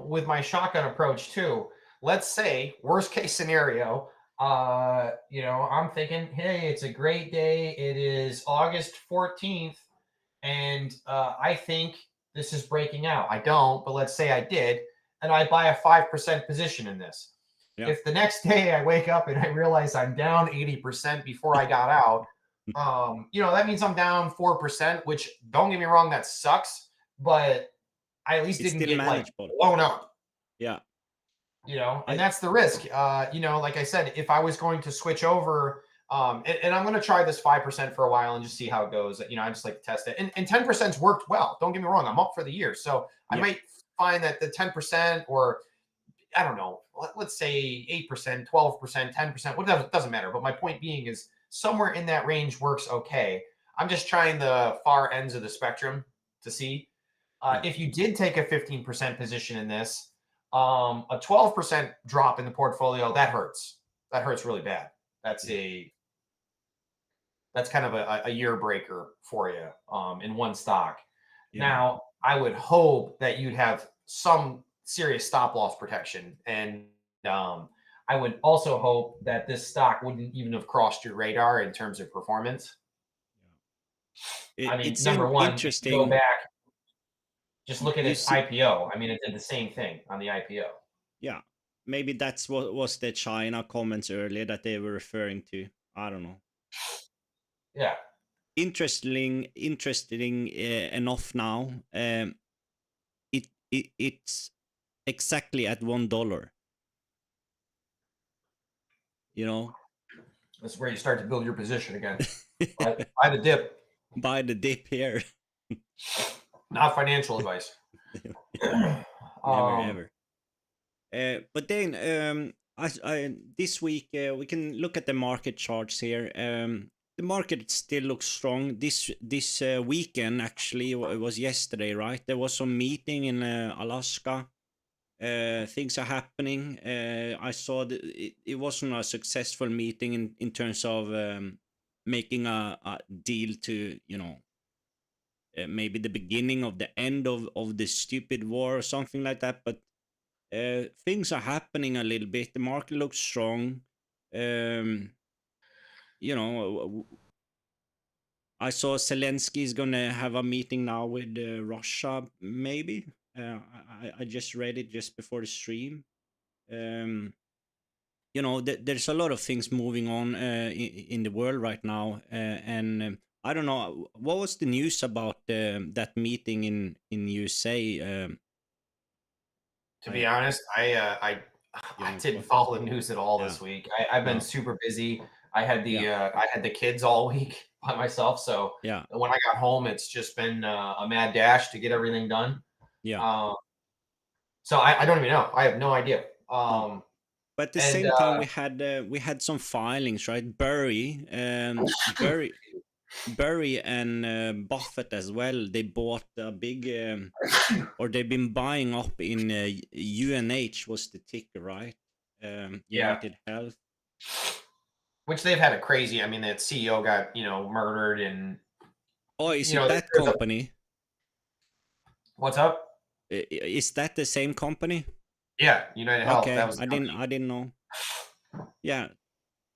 with my shotgun approach too, let's say worst case scenario, You know, I'm thinking, hey, it's a great day. It is August 14th, and I think this is breaking out. I don't, but let's say I did, and I buy a 5% position in this. Yeah. If the next day I wake up and I realize I'm down 80% before I got out, you know, that means I'm down 4%, which, don't get me wrong, that sucks, but I at least It's didn't still get like manageable. blown up. Yeah. You know, and I that's the risk. You know, like I said, if I was going to switch over, and I'm going to try this 5% for a while and just see how it goes. You know, I just like to test it, and 10%'s worked well. Don't get me wrong, I'm up for the year, so I yeah. might find that the 10%, or I don't know, let's say 8%, 12%, 10%, whatever, doesn't matter. But my point being is somewhere in that range works okay. I'm just trying the far ends of the spectrum to see. Yeah. If you did take a 15% position in this, a 12% drop in the portfolio, that hurts. That hurts really bad. That's kind of a year breaker for you in one stock. Yeah. Now, I would hope that you'd have some serious stop loss protection, and I would also hope that this stock wouldn't even have crossed your radar in terms of performance. I mean, It's number one, if you go interesting. back, just look at You its see, IPO. I mean, it did the same thing on the IPO. yeah, maybe that's what was the China comments earlier that they were referring to. I don't know. Yeah. Interesting enough now. It's exactly at $1. You know, That's where you start to build your position again. Buy the dip, by the dip here. not financial advice. Never Um, ever. But then this week we can look at the market charts here. The market still looks strong. This weekend, actually, it was yesterday, right? There was some meeting in Alaska. Things are happening. I saw that it wasn't a successful meeting in terms of making a deal to, you know, maybe the beginning of the end of the stupid war or something like that. But things are happening a little bit. The market looks strong. You know, I saw Zelensky is gonna have a meeting now with Russia, maybe. I just read it just before the stream. You know, there's a lot of things moving on in the world right now, and I don't know what was the news about that meeting in USA. to be honest, I didn't follow the news at all this week. I've been No. super busy. I had the kids all week by myself, so Yeah. when I got home, it's just been a mad dash to get everything done. Yeah. So I don't even know. I have no idea. No. But at the And same time, we had some filings, right? Burry and Buffett as well. They bought a big, or they've been buying up in UNH was the ticker, right? United Health. which they've had a crazy. I mean, that CEO got murdered, and Oh, is you it know, that there's company? what's up? Is that the same company? Yeah, United Health. Okay, That was the I company. didn't know. Yeah,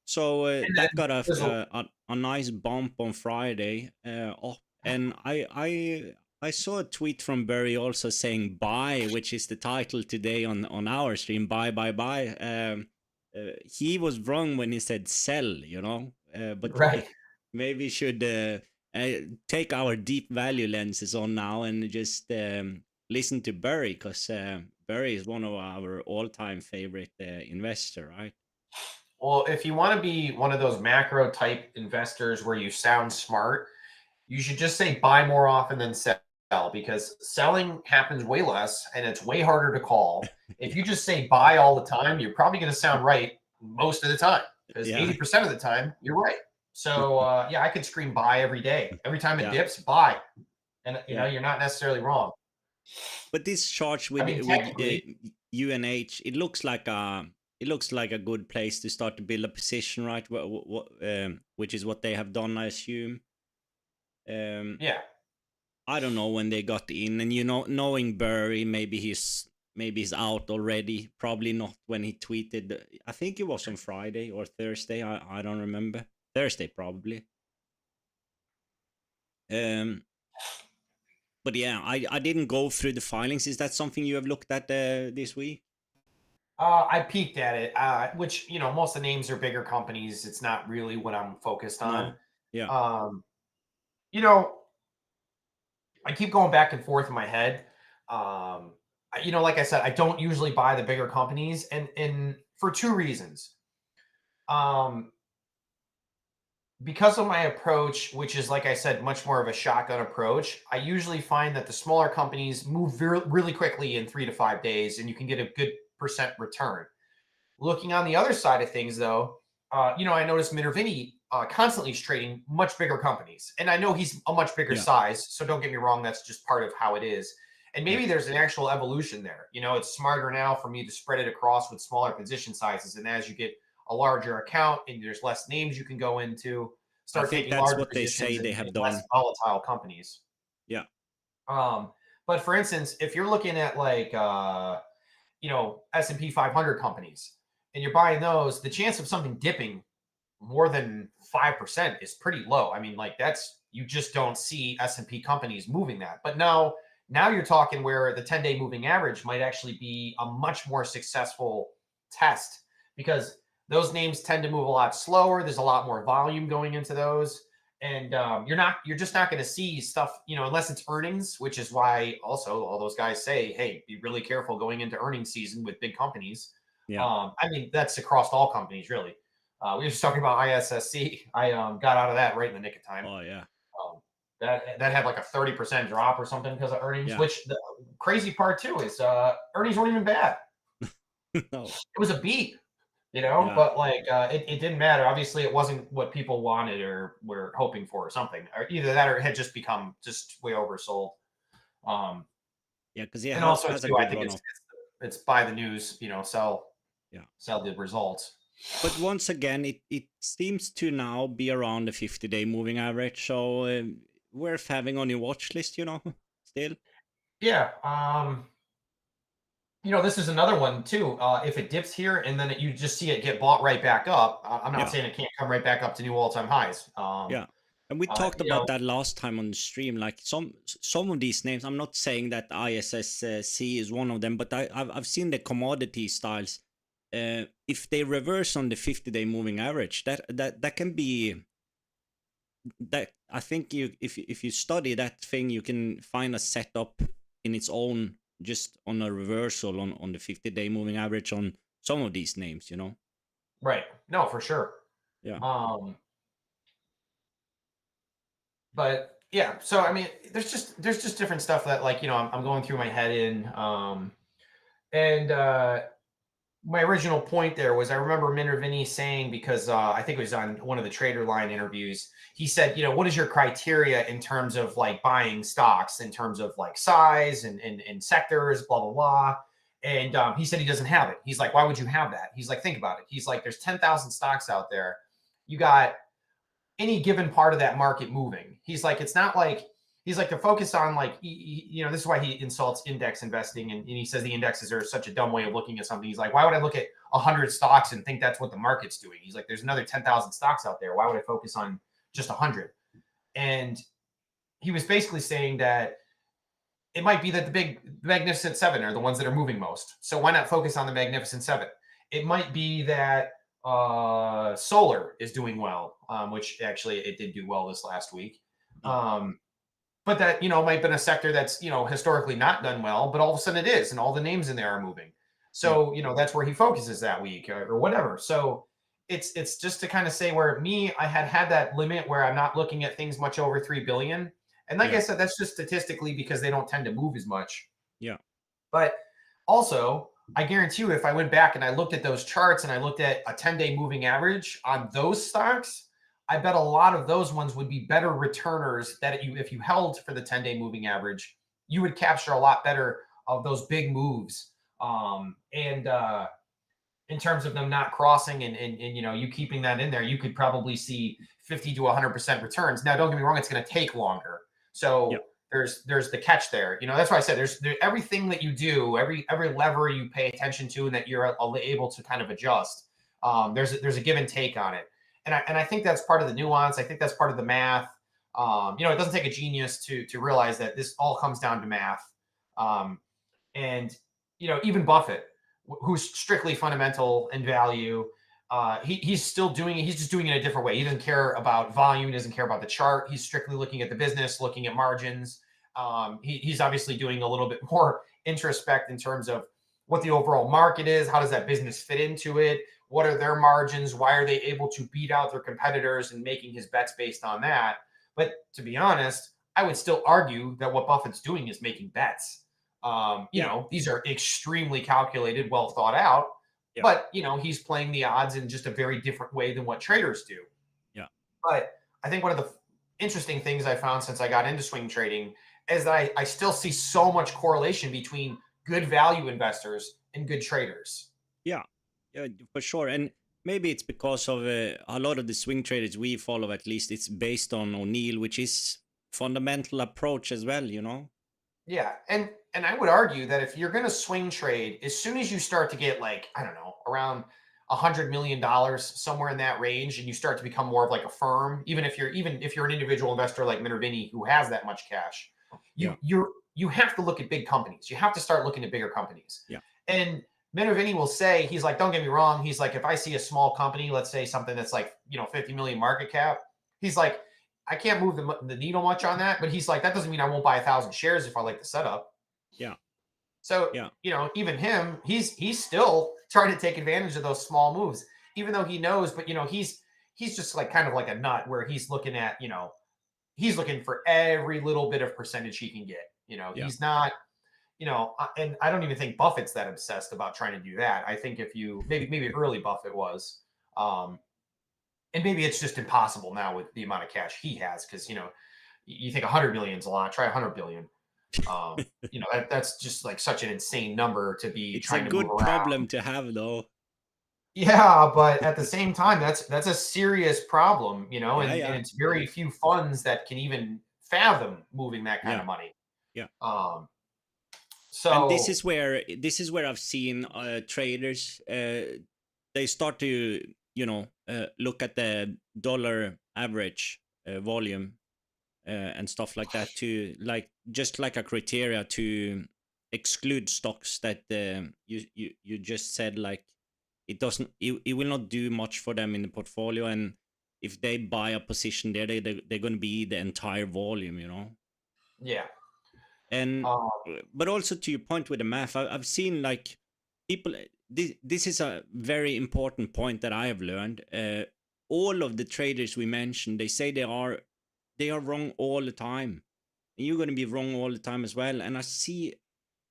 so And that then got there's a nice bump on Friday. And I saw a tweet from Burry also saying buy, which is the title today on our stream. Buy, buy, buy. He was wrong when he said sell, you know. But right. maybe should take our deep value lenses on now and just listen to Burry, because Burry is one of our all-time favorite investor, right? Well, if you want to be one of those macro type investors where you sound smart, you should just say buy more often than sell, because selling happens way less and it's way harder to call. If you just say buy all the time, you're probably going to sound right most of the time, because Yeah. 80% of the time you're right. So yeah, I could scream buy every day. Every time it Yeah. dips, buy. And you know, Yeah. you're not necessarily wrong. But this chart with technically, UNH, it looks like a good place to start to build a position, right? Which is what they have done, I assume. yeah. I don't know when they got in, and knowing Burry, maybe he's maybe is out already. Probably not when he tweeted. I think it was on Friday or Thursday. I don't remember. Thursday probably. But yeah, I didn't go through the filings. Is that something you have looked at this week? I peeked at it, which, you know, most of the names are bigger companies. It's not really what I'm focused on. No. Yeah. You know, I keep going back and forth in my head. You know, like I said, I don't usually buy the bigger companies, and for two reasons. Because of my approach, which is, like I said, much more of a shotgun approach, I usually find that the smaller companies move really quickly in 3 to 5 days, and you can get a good percent return. Looking on the other side of things, though, you know, I noticed Minervini constantly is trading much bigger companies, and I know he's a much bigger size, so don't get me wrong, that's just part of how it is. And maybe there's an actual evolution there. You know, it's smarter now for me to spread it across with smaller position sizes, and as you get a larger account and there's less names you can go into, start taking larger what they say they have done. Less volatile companies. Yeah. But for instance, if you're looking at like you know, S&P 500 companies and you're buying those, the chance of something dipping more than 5% is pretty low. I mean, like you just don't see S&P companies moving that. But now you're talking where the 10-day moving average might actually be a much more successful test, because those names tend to move a lot slower. There's a lot more volume going into those. And you're just not going to see stuff, you know, unless it's earnings, which is why also all those guys say, hey, be really careful going into earnings season with big companies. Yeah. I mean, that's across all companies, really. We were just talking about ISSC. I got out of that right in the nick of time. Oh, yeah. That had like a 30% drop or something because of earnings, Yeah. which the crazy part too is earnings weren't even bad. No. It was a beat. You know, Yeah. but like it didn't matter. Obviously, it wasn't what people wanted or were hoping for or something. Or either that or it had just become just way oversold. Yeah, because and also too, I think it's buy the news, you know, sell the results. But once again, it seems to now be around the 50-day moving average, so worth having on your watch list, you know, still. Yeah. You know, this is another one too. If it dips here and then you just see it get bought right back up, I'm not saying it can't come right back up to new all-time highs. Yeah, and we talked about that last time on the stream. Like some of these names, I'm not saying that ISSC is one of them, but I've seen the commodity styles. If they reverse on the 50-day moving average, that can be. That I think if you study that thing, you can find a setup in its own, just on a reversal on the 50-day moving average on some of these names, you know. Right. No, for sure. Yeah. But yeah, so I mean, there's just different stuff that, like, you know, I'm going through my head in. And my original point there was, I remember Minervini saying, because I think it was on one of the Trader Line interviews, he said, you know, what is your criteria in terms of like buying stocks, in terms of like size and sectors, blah, blah, blah. And he said he doesn't have it. He's like, why would you have that? He's like, think about it. He's like, there's 10,000 stocks out there. You got any given part of that market moving. He's like, it's not like, he's like, to focus on like, you know, this is why he insults index investing. And he says the indexes are such a dumb way of looking at something. He's like, why would I look at 100 stocks and think that's what the market's doing? He's like, there's another 10,000 stocks out there. Why would I focus on just 100? And he was basically saying that it might be that the big Magnificent Seven are the ones that are moving most. So why not focus on the Magnificent Seven? It might be that solar is doing well, which actually it did do well this last week. But that, you know, might have been a sector that's, you know, historically not done well, but all of a sudden it is, and all the names in there are moving. So, you know, that's where he focuses that week or whatever. So it's just to kind of say where I had that limit where I'm not looking at things much over 3 billion. And like I said, that's just statistically because they don't tend to move as much. Yeah. But also, I guarantee you, if I went back and I looked at those charts and I looked at a 10-day moving average on those stocks, I bet a lot of those ones would be better returners that if you held for the 10-day moving average, you would capture a lot better of those big moves. And in terms of them not crossing and you know, you keeping that in there, you could probably see 50 to 100% returns. Now, don't get me wrong, it's going to take longer. So there's the catch there. You know, that's why I said everything that you do, every lever you pay attention to, and that you're able to kind of adjust. There's a give and take on it, and I think that's part of the nuance. I think that's part of the math. You know, it doesn't take a genius to realize that this all comes down to math. And you know, even Buffett, who's strictly fundamental and value, he's still doing it. He's just doing it a different way. He doesn't care about volume. He doesn't care about the chart. He's strictly looking at the business, looking at margins. He's obviously doing a little bit more introspect in terms of what the overall market is. How does that business fit into it? What are their margins? Why are they able to beat out their competitors, and making his bets based on that? But to be honest, I would still argue that what Buffett's doing is making bets. You know, these are extremely calculated, well thought out, but you know, he's playing the odds in just a very different way than what traders do. Yeah. But I think one of the interesting things I found since I got into swing trading is that I still see so much correlation between good value investors and good traders. Yeah, for sure. And maybe it's because of a lot of the swing traders we follow, at least it's based on O'Neill, which is fundamental approach as well, you know? Yeah. And I would argue that if you're going to swing trade, as soon as you start to get like, I don't know, around $100 million, somewhere in that range, and you start to become more of like a firm, even if you're an individual investor like Minervini who has that much cash, you have to look at big companies. You have to start looking at bigger companies. Yeah. And Minervini will say, he's like, don't get me wrong. He's like, if I see a small company, let's say something that's like, you know, 50 million market cap, he's like, I can't move the needle much on that. But he's like, that doesn't mean I won't buy 1,000 shares if I like the setup. Yeah. So, you know, even him, he's still trying to take advantage of those small moves, even though he knows, but you know, he's just like kind of like a nut where he's looking at, you know, he's looking for every little bit of percentage he can get. You know, he's not, you know, and I don't even think Buffett's that obsessed about trying to do that. I think if you maybe early Buffett was, and maybe it's just impossible now with the amount of cash he has, because you know, you think 100 million is a lot. Try 100 billion. You know, that's just like such an insane number to be. It's trying a to good move around. problem to have, though. Yeah, but at the same time, that's a serious problem, you know, and it's very few funds that can even fathom moving that kind of money. Yeah. So and this is where I've seen traders they start to, you know, look at the dollar average volume and stuff like that, to like just like a criteria to exclude stocks that you just said, like it will not do much for them in the portfolio, and if they buy a position there, they're going to be the entire volume, you know. Yeah. And but also to your point with the math, I've seen like people, this is a very important point that I have learned. All of the traders we mentioned, they say they are wrong all the time, and you're going to be wrong all the time as well. And I see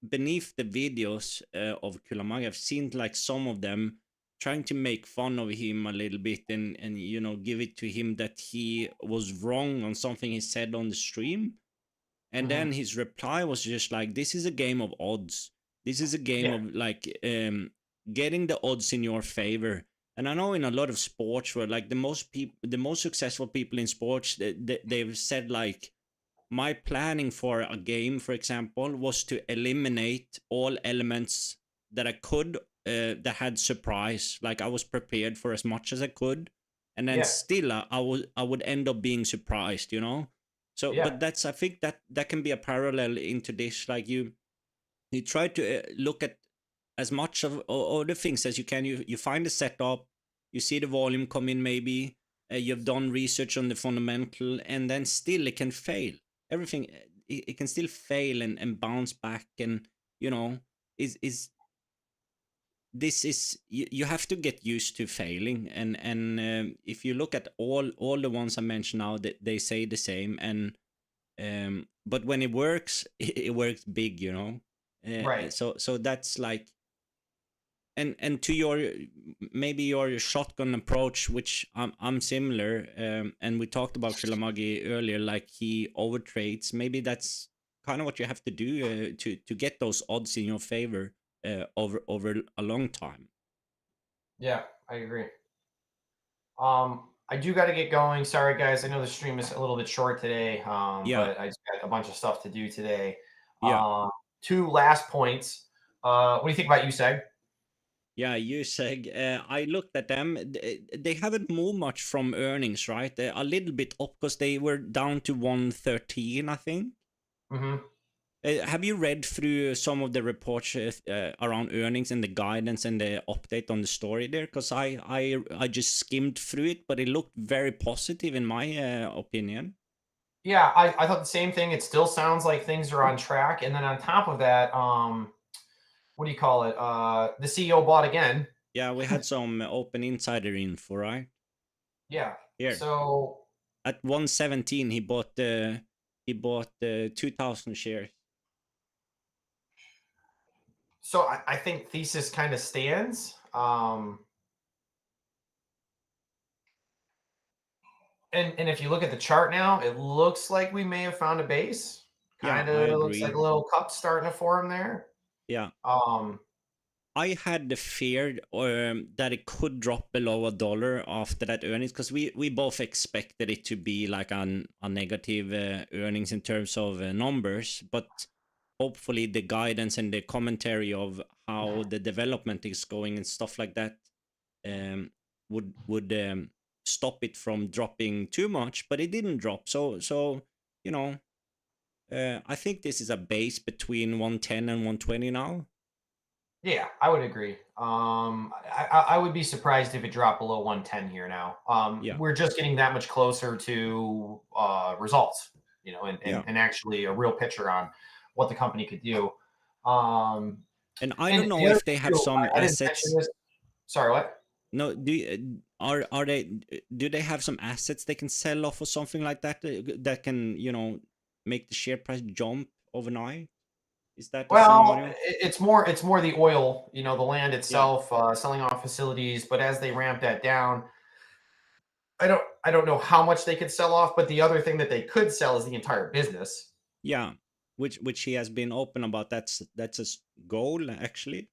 beneath the videos of Kulamagi, I've seen like some of them trying to make fun of him a little bit, and you know, give it to him that he was wrong on something he said on the stream. And then his reply was just like, this is a game of odds. This is a game of like getting the odds in your favor. And I know in a lot of sports where like the most successful people in sports, they've said like, my planning for a game, for example, was to eliminate all elements that I could that had surprise. Like I was prepared for as much as I could, and then still I would end up being surprised, you know. So, but that's, I think that can be a parallel into this. Like you try to look at as much of all the things as you can. You find the setup, you see the volume come in, maybe you've done research on the fundamental, and then still it can fail. Everything, it can still fail and bounce back, and you know, you have to get used to failing, and if you look at all the ones I mentioned now, they say the same, and but when it works, it works big, you know. Right. So that's like, and to your shotgun approach, which I'm similar, and we talked about Kulamagi earlier, like he overtrades. Maybe that's kind of what you have to do to get those odds in your favor over a long time. Yeah, I agree. I do got to get going. Sorry, guys. I know the stream is a little bit short today, but I just got a bunch of stuff to do today. Yeah. Two last points. What do you think about USEG? Yeah, USEG. I looked at them. They haven't moved much from earnings, right? They're a little bit up because they were down to 113, I think. Mm-hmm. Have you read through some of the reports around earnings and the guidance and the update on the story there? Because I just skimmed through it, but it looked very positive in my opinion. Yeah, I thought the same thing. It still sounds like things are on track. And then on top of that, what do you call it? The CEO bought again. Yeah, we had some open insider info, right? Yeah. Here So at 117, he bought 2,000 shares. so I think thesis kind of stands. And if you look at the chart now, it looks like we may have found a base. Yeah, Kind I of looks like agree. a little cup starting to form there. Yeah. Um, I had the fear that it could drop below $1 after that earnings because we both expected it to be like a negative earnings in terms of numbers, but hopefully the guidance and the commentary of how the development is going and stuff like that would stop it from dropping too much, but it didn't drop. So you know, I think this is a base between 110 and 120 now. yeah, I would agree. I would be surprised if it dropped below 110 here now. Yeah. We're just getting that much closer to results, Yeah. and actually a real picture on what the company could do. And I And don't know the other if they thing have too, some I didn't mention assets. this. Sorry, what? No, are they do they have some assets they can sell off or something like that that can make the share price jump overnight? Is that the Well, scenario? it's more the oil, the land Yeah, itself, selling off facilities. But as they ramp that down, I don't know how much they could sell off. But the other thing that they could sell is the entire business. yeah, which he has been open about. That's his goal actually.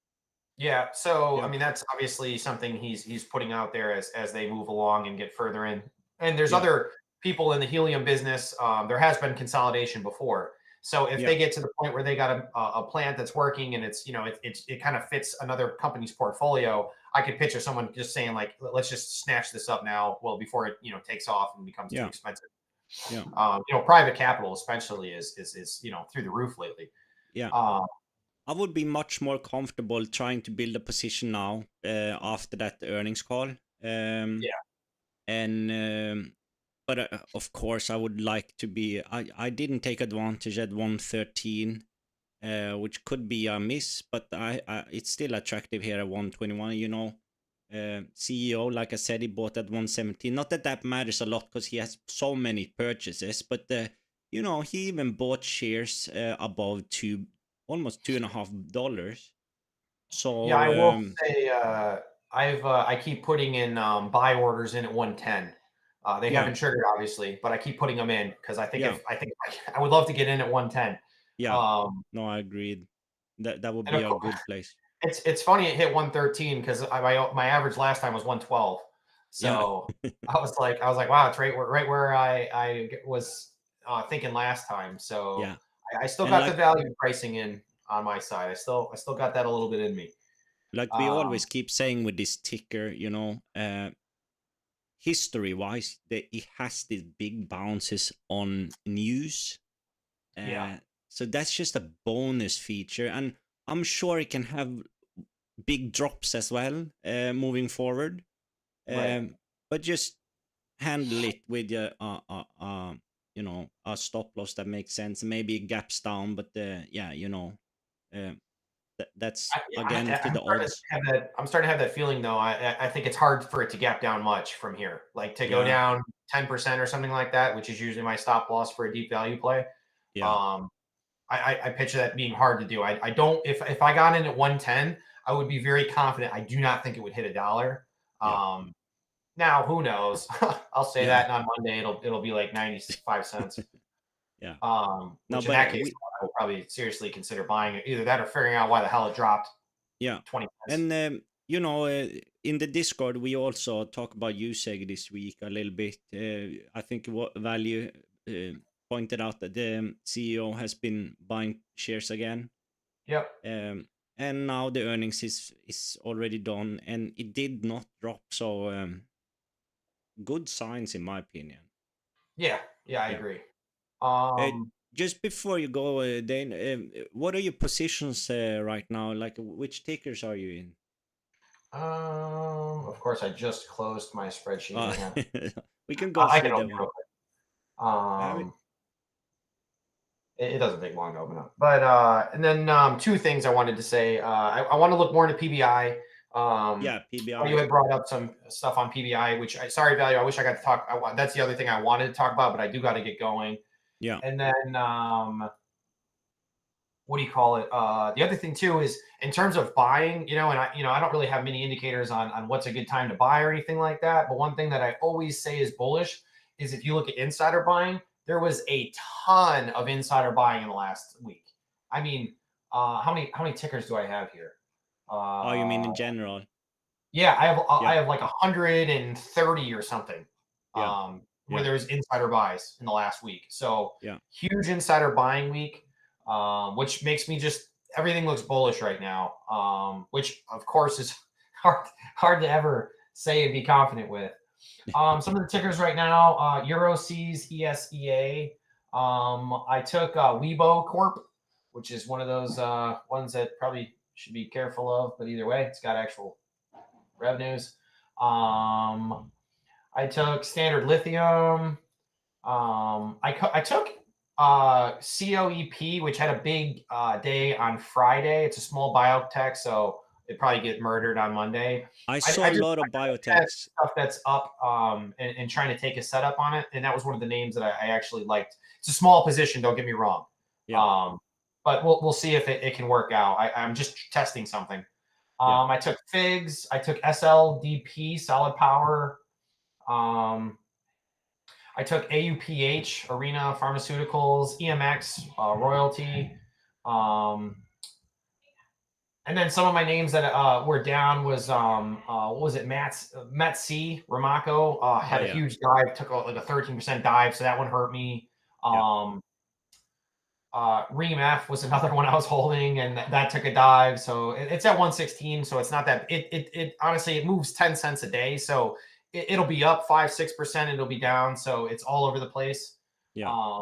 Yeah. So I Yeah, mean, that's obviously something he's putting out there as they move along and get further in. And there's yeah, other people in the helium business. There has been consolidation before. So if yeah, they get to the point where they got a plant that's working and it kind of fits another company's portfolio, I could picture someone just saying like, let's just snatch this up now. Well, before it takes off and becomes too yeah, expensive. yeah, Private capital especially is through the roof lately. yeah. Um, I would be much more comfortable trying to build a position now after that earnings call. yeah, And but of course I would like to be. I didn't take advantage at 113, which could be a miss, but I it's still attractive here at 121. CEO, like I said, he bought at 117. Not that that matters a lot because he has so many purchases, but he even bought shares above almost $2.50. yeah. I So will say I keep putting in buy orders in at 110. They yeah, haven't triggered obviously, but I keep putting them in because yeah, I think I would love to get in at 110. yeah. Um, No, I agreed. That would and be of a course, good place. it's funny it hit 113 because my average last time was 112. Yeah, So I was like, wow, it's right where I was thinking last time. So yeah. I still And got the value pricing in on my side. I still got that a little bit in me. like we Um, always keep saying with this ticker, history wise, that it has these big bounces on news. yeah, So that's just a bonus feature, and I'm sure it can have big drops as well moving forward. right. But just handle it with a stop loss that makes sense. Maybe it gaps down, but uh, that's Yeah, again to the odds. I'm starting to have that feeling though. I think it's hard for it to gap down much from here. Like to go Yeah, down 10% or something like that, which is usually my stop loss for a deep value play. yeah, Um, I picture that being hard to do. I don't if I got in at 110, I would be very confident. I do not think it would hit $1. yeah, Now who knows? I'll say yeah, that, and on Monday it'll be like 95 cents. yeah. No, Which in but that case, I will probably seriously consider buying it. Either that or figuring out why the hell it dropped yeah, 20 cents. and in the Discord we also talk about USEG this week a little bit. I think what value pointed out that the CEO has been buying shares again. Yep. And now the earnings is already done, and it did not drop. So good signs in my opinion. Yeah. Yeah, I Yeah. agree. Just before you go, Dane, what are your positions right now? Like, which tickers are you in? Of course, I just closed my spreadsheet. Uh, Hang on. we can go I can through open that it one. real quick. I mean, It doesn't take long to open up. But and then two things I wanted to say. I want to look more into PBI. yeah, PBI. You had brought up some stuff on PBI, which sorry, Value. I wish I got to talk. That's the other thing I wanted to talk about, but I do got to get going. Yeah. And then what do you call it? The other thing too is in terms of buying, and I don't really have many indicators on what's a good time to buy or anything like that. But one thing that I always say is bullish is if you look at insider buying, there was a ton of insider buying in the last week. I mean, how many tickers do I have here? Oh, you mean in general? Yeah, I have Yeah. I have like 130 or something. Yeah. Where Yeah. there's insider buys in the last week. So Yeah. huge insider buying week, which makes me just everything looks bullish right now. Which of course is hard to ever say and be confident with. Some of the tickers right now, EuroSeas, ESEA. I took Weibo Corp, which is one of those ones that probably should be careful of, but either way, it's got actual revenues. I took Standard Lithium. I took COEP, which had a big day on Friday. It's a small biotech, so it probably get murdered on Monday. I saw a lot of biotechs. Stuff that's up and trying to take a setup on it, and that was one of the names that I actually liked. It's a small position, don't get me wrong. Yeah. But we'll see if it can work out. I'm just testing something. I took FIGS. I took SLDP, Solid Power. I took AUPH, Arena Pharmaceuticals, EMX, Royalty. And then some of my names that were down was what was it? Met C, Ramaco had a huge dive, took like a 13% dive, so that one hurt me. Ream F was another one I was holding, and that took a dive. So it's at 116, so it's not that it honestly it moves 10 cents a day, so it'll be up 5-6%, it'll be down, so it's all over the place. Yeah.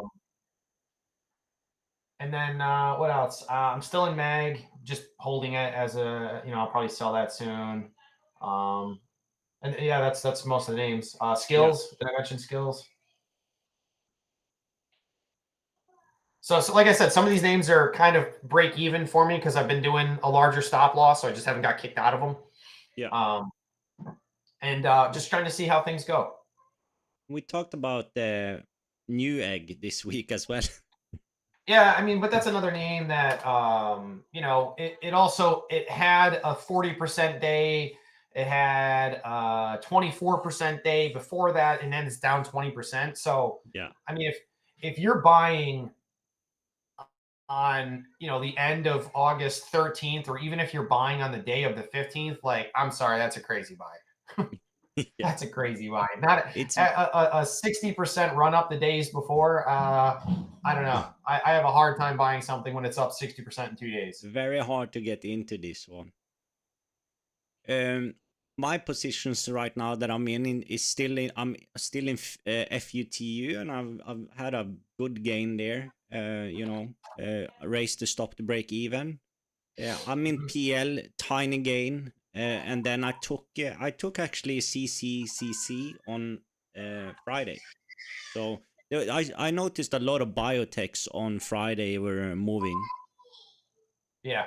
And then what else? I'm still in Mag, just holding it as a, I'll probably sell that soon. And yeah, that's most of the names. Skills, did I mention Skills? So like I said, some of these names are kind of break even for me because I've been doing a larger stop loss, so I just haven't got kicked out of them. Yeah. And just trying to see how things go. We talked about the new egg this week as well. Yeah, I mean, but that's another name that it had a 40% day, it had a 24% day before that, and then it's down 20%. So yeah, I mean, if you're buying on the end of August 13th, or even if you're buying on the day of the 15th, like I'm sorry, that's a crazy buy. That's a crazy buy. Not it's a 60% run up the days before. I don't know. I have a hard time buying something when it's up 60% in 2 days. Very hard to get into this one. My positions right now that I'm in is still in. I'm still in FUTU, and I've had a good gain there. Race to stop the break even. I'm in PL, tiny gain. And then I took actually CCCC on Friday. So I noticed a lot of biotechs on Friday were moving. Yeah.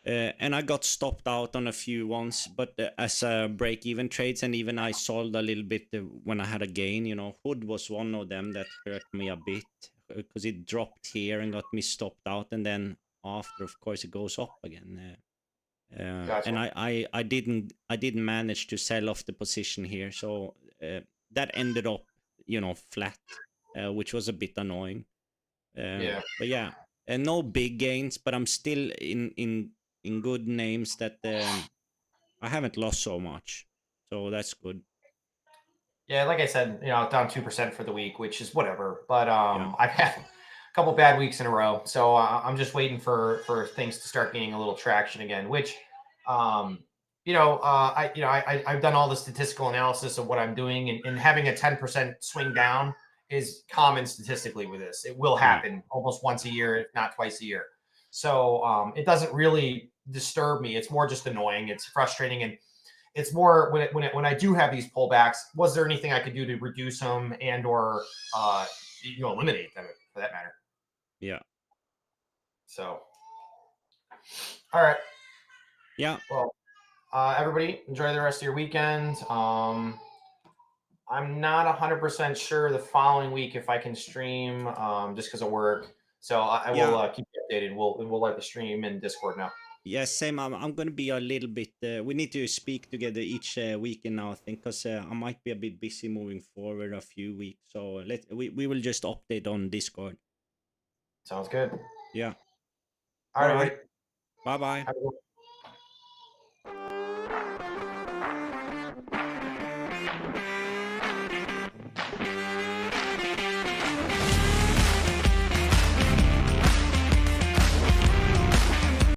And I got stopped out on a few ones, but as break-even trades, and even I sold a little bit when I had a gain. Hood was one of them that hurt me a bit because it dropped here and got me stopped out, and then after, of course, it goes up again. Gotcha. And I didn't manage to sell off the position here, so that ended up flat, which was a bit annoying. Yeah. But yeah, no big gains, but I'm still in good names that I haven't lost so much, so that's good. Yeah, like I said, down 2% for the week, which is whatever. But Yeah. I've had a couple bad weeks in a row, so I'm just waiting for things to start gaining a little traction again. Which, I've done all the statistical analysis of what I'm doing, and having a 10% swing down is common statistically with this. It will Yeah. happen almost once a year, if not twice a year. So it doesn't really disturb me. It's more just annoying. It's frustrating, and it's more when I do have these pullbacks. Was there anything I could do to reduce them or eliminate them for that matter? Yeah. So, all right. Yeah. Well, everybody, enjoy the rest of your weekend. I'm not 100% sure the following week if I can stream, just because of work. So I Yeah. will keep you updated. We'll let the stream in Discord now. Yeah, same. I'm gonna be a little bit. We need to speak together each weekend now, I think, because I might be a bit busy moving forward a few weeks. So we will just update on Discord. Sounds good. Yeah. All right, All right. everybody. Bye bye. Have a good one.